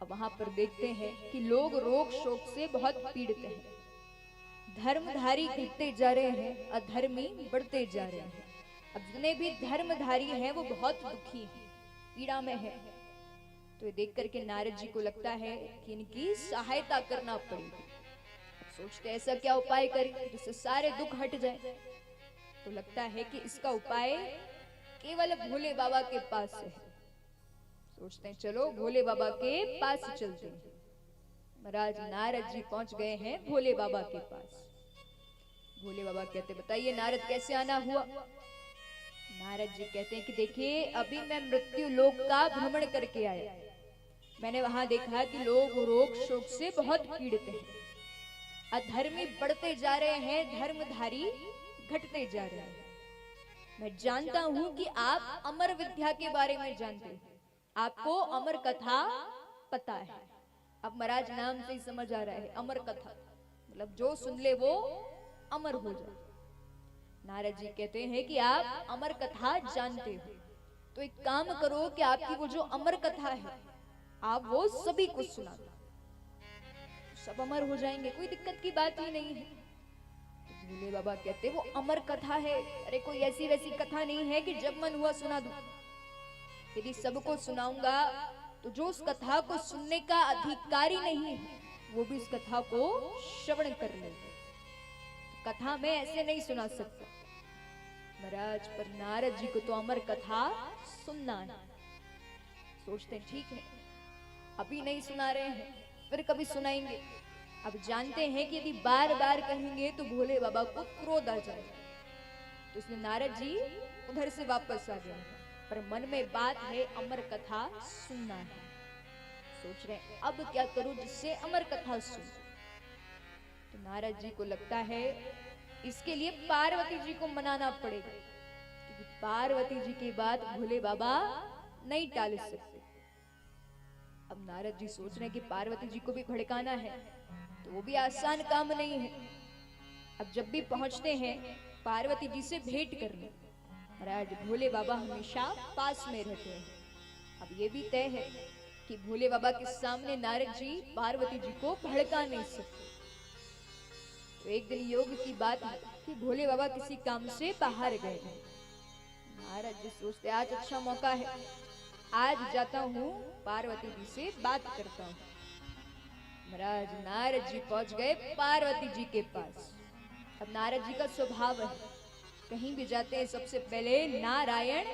वहां पर देखते हैं कि लोग रोग शोक से बहुत पीड़ित हैं। धर्मधारी घटते जा रहे हैं, अधर्मी बढ़ते जा रहे हैं। अब जितने भी धर्मधारी हैं वो बहुत दुखी हैं, पीड़ा में हैं। तो ये देख करके नारद जी को लगता है कि इनकी सहायता करना पड़ेगी। सोचते ऐसा क्या उपाय करें जिससे सारे दुख हट जाए। तो लगता है कि इसका उपाय केवल भोले बाबा के पास है। सोचते हैं चलो भोले बाबा के पास चलते हैं। महाराज नारद जी पहुंच गए हैं भोले बाबा के पास। भोले बाबा कहते बताइए नारद कैसे आना हुआ। नारद जी कहते हैं कि देखिए अभी मैं मृत्यु लोक का भ्रमण करके आया। मैंने वहां देखा कि लोग रोग शोक से बहुत पीड़ित हैं, अधर्मी बढ़ते जा रहे हैं, धर्मधारी घटते जा रहे हैं। मैं जानता हूं कि आप अमर विद्या के बारे में जानते हैं, आपको अमर कथा पता है। अब महाराज नाम से ही समझ आ रहा है, अमर कथा मतलब जो सुन ले वो अमर हो जाए। नारद जी कहते हैं कि आप अमर कथा जानते हो, तो एक काम करो कि आपकी वो जो अमर कथा है आप वो सभी को सुना दो, सब अमर हो जाएंगे, कोई दिक्कत की बात ही नहीं है। तो भोले बाबा कहते वो अमर कथा है, अरे कोई ऐसी वैसी कथा नहीं है कि जब मन हुआ सुना दूं। यदि सबको सुनाऊंगा तो जो उस कथा को सुनने का अधिकारी नहीं है वो भी इस कथा को श्रवण कर ले। तो कथा में ऐसे नहीं सुना सकता महाराज, पर नारद जी को तो अमर कथा सुनना है। सोचते हैं ठीक है अभी नहीं सुना रहे हैं, फिर कभी सुनाएंगे। अब जानते हैं कि यदि बार बार कहेंगे तो भोले बाबा को क्रोध आ जाएगा। तो इसलिए नारद जी उधर से वापस आ गए, पर मन में बात है अमर कथा सुनना है। सोच रहे हैं अब क्या करूं जिससे अमर कथा सुन। तो नारद जी को लगता है इसके लिए पार्वती जी को मनाना पड़ेगा, क्योंकि पार्वती जी की बात भोले बाबा नहीं टाल सकते। अब नारद जी सोच रहे हैं कि पार्वती जी को भी भड़काना है तो वो भी आसान काम नहीं है। अब जब भी पहुंचते हैं पार्वती जी से भेंट करने, महाराज भोले बाबा हमेशा पास में रहते हैं। अब ये भी तय है कि भोले बाबा के सामने नारद जी पार्वती जी को भड़का नहीं सकते। तो एक दिन योग की बात है कि भोले बाबा किसी काम से बाहर गए। नारद जी सोचते आज अच्छा मौका है, आज जाता हूँ पार्वती जी से बात करता हूँ। महाराज नारद जी पहुंच गए पार्वती जी के पास। अब नारद जी का स्वभाव है कहीं भी जाते हैं सबसे पहले नारायण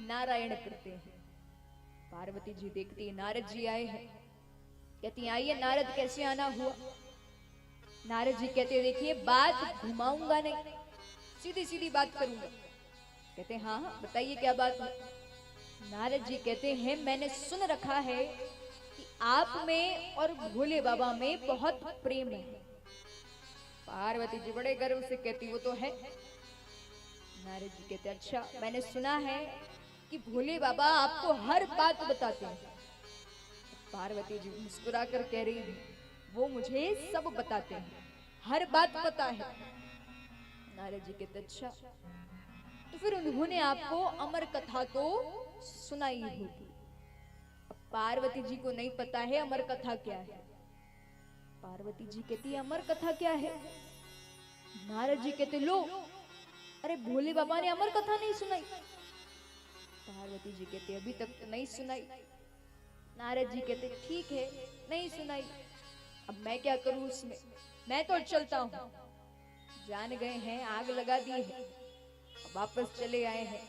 नारायण करते हैं। पार्वती जी देखती है नारद जी आए हैं, कहती हैं आइए नारद कैसे आना हुआ। नारद जी कहते देखिए बात घुमाऊंगा नहीं, सीधी सीधी बात करूंगा। कहते हाँ हाँ बताइए क्या बात है। नारद जी कहते हैं मैंने सुन रखा है कि आप में और भोले बाबा में बहुत प्रेम है। पार्वती जी बड़े गर्व से कहती वो तो है। नारद जी कहते अच्छा मैंने सुना है कि भोले बाबा आपको हर बात बताते हैं। पार्वती जी मुस्कुरा कर कह रही है वो मुझे सब बताते हैं, हर बात पता है। नारद जी कहते अच्छा तो फिर उन्होंने आपको अमर कथा तो सुनाई होगी। अब पार्वती जी को नहीं पता है अमर कथा क्या है। पार्वती जी कहती है अमर कथा क्या है। नारद जी कहते लो अरे भोले बाबा ने अमर कथा नहीं सुनाई। पार्वती जी कहते अभी तक तो नहीं सुनाई। नारद जी कहते ठीक है नहीं सुनाई, अब मैं क्या करूं उसमें, मैं तो चलता हूं। जान गए हैं आग लगा दी है, अब वापस चले आए हैं।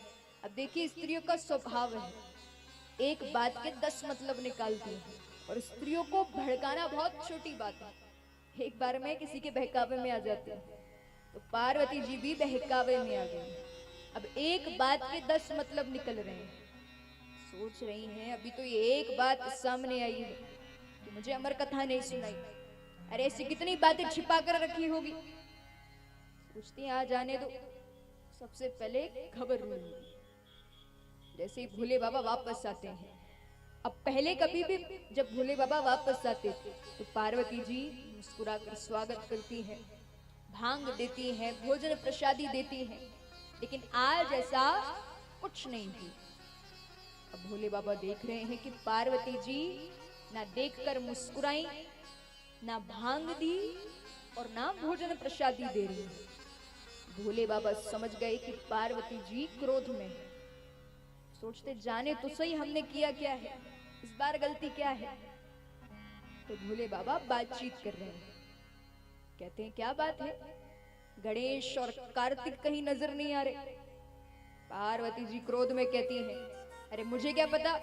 अब देखिए स्त्रियों का स्वभाव है एक बात के 10 मतलब निकालती है, और स्त्रियों को भड़काना बहुत छोटी बात है। एक बार में किसी के बहकावे में आ जाते हैं, तो पार्वती जी भी बहकावे में आ गई। अब एक बात के 10 मतलब निकल रहे हैं। सोच रही हैं अभी तो ये एक बात सामने आई है कि मुझे अमर कथा नहीं सुनाई, अरे ऐसी कितनी बातें छिपा कर रखी होगी। सोचती हैं आ जाने दो, सबसे पहले खबर लूंगी। जैसे ही भोले बाबा वापस आते हैं, अब पहले कभी भी जब भोले बाबा वापस आते थे तो पार्वती जी मुस्कुराकर स्वागत करती हैं, भांग देती हैं, भोजन प्रसादी देती हैं, लेकिन आज ऐसा कुछ नहीं हुआ। अब भोले बाबा देख रहे हैं कि पार्वती जी ना देखकर मुस्कुराई, ना भांग दी और ना भोजन प्रसादी दे रही। भोले बाबा समझ गए कि पार्वती जी क्रोध में है। सोचते जाने तो सही हमने किया क्या है, इस बार गलती क्या है। तो भोले बाबा बातचीत कर रहे हैं। कहते हैं क्या बात है, गणेश और कार्तिक कहीं नजर नहीं आ रहे। पार्वती जी क्रोध में कहती हैं, अरे मुझे क्या पता,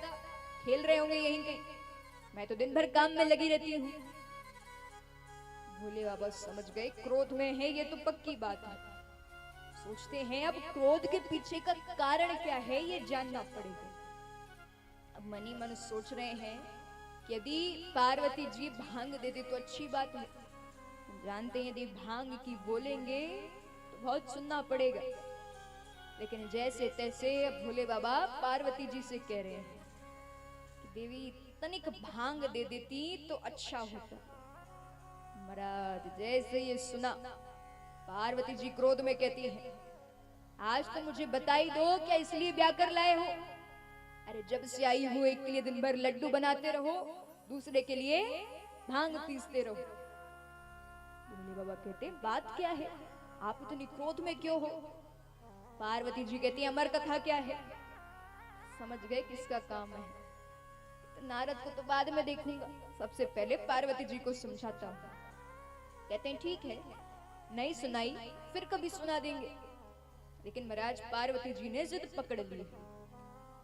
खेल रहे होंगे यहीं कहीं, मैं तो दिन भर काम में लगी रहती हूँ। भोले बाबा समझ गए क्रोध में है, ये तो पक्की बात है। सोचते हैं अब क्रोध के पीछे का कारण क्या है ये जानना पड़ेगा। अब मनी मन सोच रहे हैं कि यदि पार्वती जी भांग दे दे तो अच्छी बात है। जानते हैं यदि भांग की बोलेंगे तो बहुत सुनना पड़ेगा। लेकिन जैसे तैसे भोले बाबा पार्वती जी से कह रहे हैं कि देवी तनिक भांग दे देती तो अच्छा होता। महाराज जैसे ये सुना, पार्वती जी क्रोध में कहती है, आज तो मुझे बता ही दो क्या इसलिए ब्याह कर लाए हो। अरे जब से आई हूं एक के लिए दिन भर लड्डू बनाते रहो, दूसरे के लिए भांग पीसते रहो। भोले बाबा कहते बात क्या है, आप इतनी क्रोध में क्यों हो। पार्वती जी कहती है अमर कथा क्या है। समझ गए किसका काम है। तो नारद को तो बाद में देखूंगा, सबसे पहले पार्वती जी को समझाता हूं। कहते हैं ठीक है, नहीं सुनाई फिर कभी सुना देंगे। लेकिन महाराज पार्वती जी ने जिद पकड़ ली।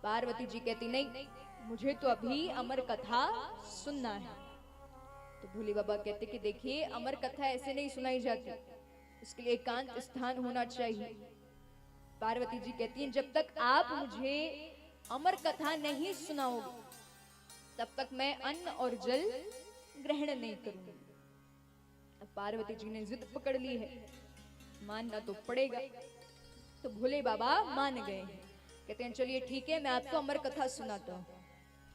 पार्वती जी कहती नहीं, मुझे तो अभी अमर कथा सुनना है। तो भोले बाबा कहते कि देखिए अमर कथा ऐसे नहीं सुनाई जाती, इसके लिए एकांत स्थान होना चाहिए। पार्वती जी कहती हैं जब तक आप मुझे अमर कथा नहीं सुनाओगे तब तक मैं अन्न और जल ग्रहण नहीं करूंगी। अब पार्वती जी ने जिद पकड़ ली है, मानना तो पड़ेगा। तो भोले बाबा मान गए हैं। कहते हैं चलिए ठीक है, मैं आपको अमर कथा सुनाता हूँ।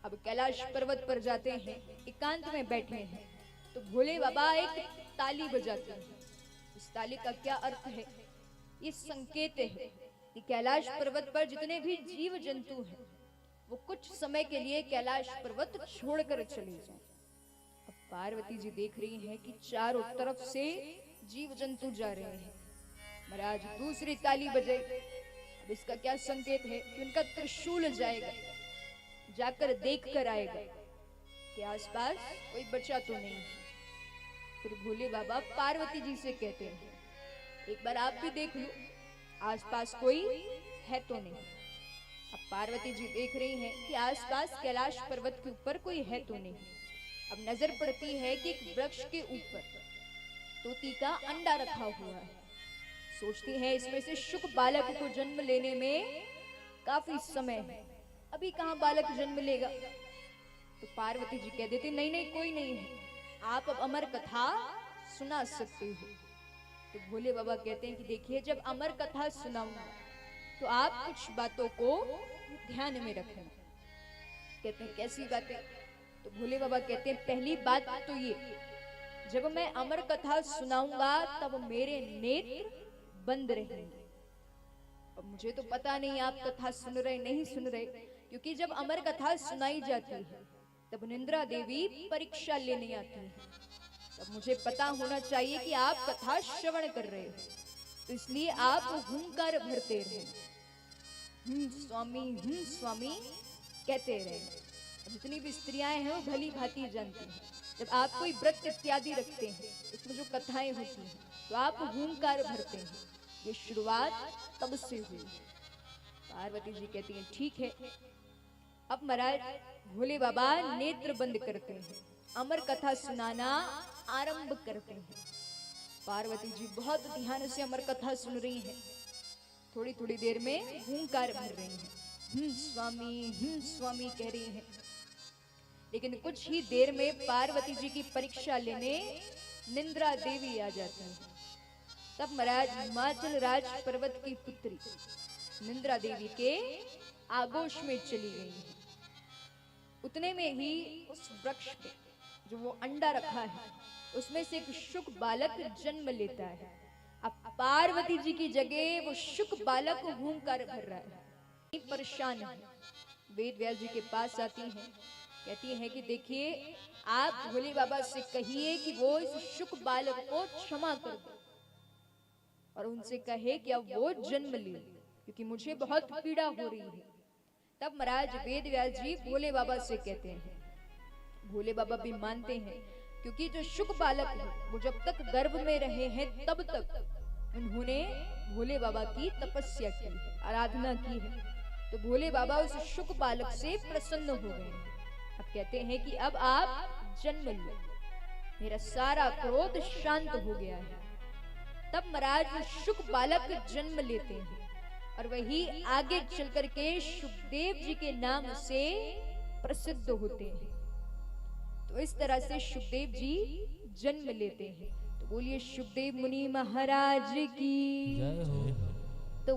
अब कैलाश पर्वत पर जाते हैं, एकांत में बैठे हैं। तो भोले बाबा एक ताली बजाते हैं। इस ताली का क्या अर्थ है, ये संकेत है कि कैलाश पर्वत पर जितने भी जीव जंतु हैं वो कुछ समय के लिए कैलाश पर्वत छोड़कर चले जाएं। अब पार्वती जी देख रही हैं कि चारों तरफ से जीव जंतु जा रहे हैं। महाराज दूसरी ताली बजाई। अब इसका क्या संकेत है कि उनका त्रिशूल जाएगा, जाकर देख कर आएगा कि आसपास कोई बचा तो नहीं। फिर भोले बाबा पार्वती जी से कहते हैं एक बार आप भी देख लो, आसपास कोई है तो नहीं। अब पार्वती जी देख रही हैं कि आसपास कैलाश पर्वत के ऊपर कोई है तो नहीं। अब नजर पड़ती है कि एक वृक्ष के ऊपर तोती का अंडा रखा हुआ है। सोचती है इसमें से शुक बालक को जन्म लेने में काफी समय है, अभी कहां बालक जन्म लेगा। तो पार्वती जी कह देती नहीं नहीं कोई नहीं है, आप अब अमर कथा सुना सकते हो। तो भोले बाबा कहते हैं कि देखिए जब अमर कथा सुनाऊंगा तो आप कुछ बातों को ध्यान में रखें। कहते हैं कैसी बातें। तो भोले बाबा कहते हैं पहली बात तो ये, जब मैं अमर कथा सुनाऊंगा तब मेरे नेत्र बंद रहेंगे। अब मुझे तो पता नहीं आप कथा सुन रहे नहीं सुन रहे, क्योंकि जब अमर कथा सुनाई जाती है तब निंद्रा देवी परीक्षा लेने आती है। तब मुझे पता होना चाहिए कि आप कथा श्रवण कर रहे हो, तो इसलिए आप हुंकार भरते रहे, स्वामी कहते रहे। जितनी भी स्त्रियां हैं वो भली भांति जानती हैं, जब आप कोई व्रत इत्यादि रखते हैं इसमें जो कथाएं होती हैं तो आप हुंकार भरते हैं। ये शुरुआत तब से हुई। पार्वती जी कहती हैं ठीक है। अब महाराज भोले बाबा नेत्र बंद करते हैं, अमर कथा सुनाना आरंभ करते हैं। पार्वती जी बहुत ध्यान से अमर कथा सुन रही हैं। थोड़ी थोड़ी देर में हुंकार भर रही हैं, स्वामी कह रही हैं। लेकिन कुछ ही देर में पार्वती जी की परीक्षा लेने निंद्रा देवी आ जाती है। तब महाराज हिमाचल राज पर्वत की पुत्री निंद्रा देवी के आगोश में चली गई है। उतने में ही उस वृक्ष पे जो वो अंडा रखा है उसमें से एक शुक बालक जन्म लेता है। अब पार्वती जी की जगह वो शुक बालक हुंकार भर रहा है, परेशान है। वेद व्यास जी के पास आती हैं, कहती है कि देखिए आप भोले बाबा से कहिए कि वो इस शुक बालक को क्षमा कर दे और उनसे कहे कि अब वो जन्म ले, क्योंकि मुझे बहुत पीड़ा हो रही है। तब महाराज वेद व्यास जी भोले बाबा से कहते हैं, भोले बाबा भी मानते हैं, क्योंकि जो शुक बालक है वो जब तक गर्भ में रहे हैं तब तक उन्होंने भोले बाबा की तपस्या की है, आराधना की है। तो भोले बाबा उस शुक बालक से प्रसन्न हो गए हैं। अब कहते हैं कि अब आप जन्म लो, मेरा सारा क्रोध शांत हो गया है। तब महाराज शुक बालक जन्म लेते हैं और वही आगे चल करके शुकदेव जी के नाम से प्रसिद्ध होते हैं। तो इस तरह से शुकदेव जी जन्म लेते हैं। तो बोलिए शुकदेव मुनि महाराज की जय हो। तो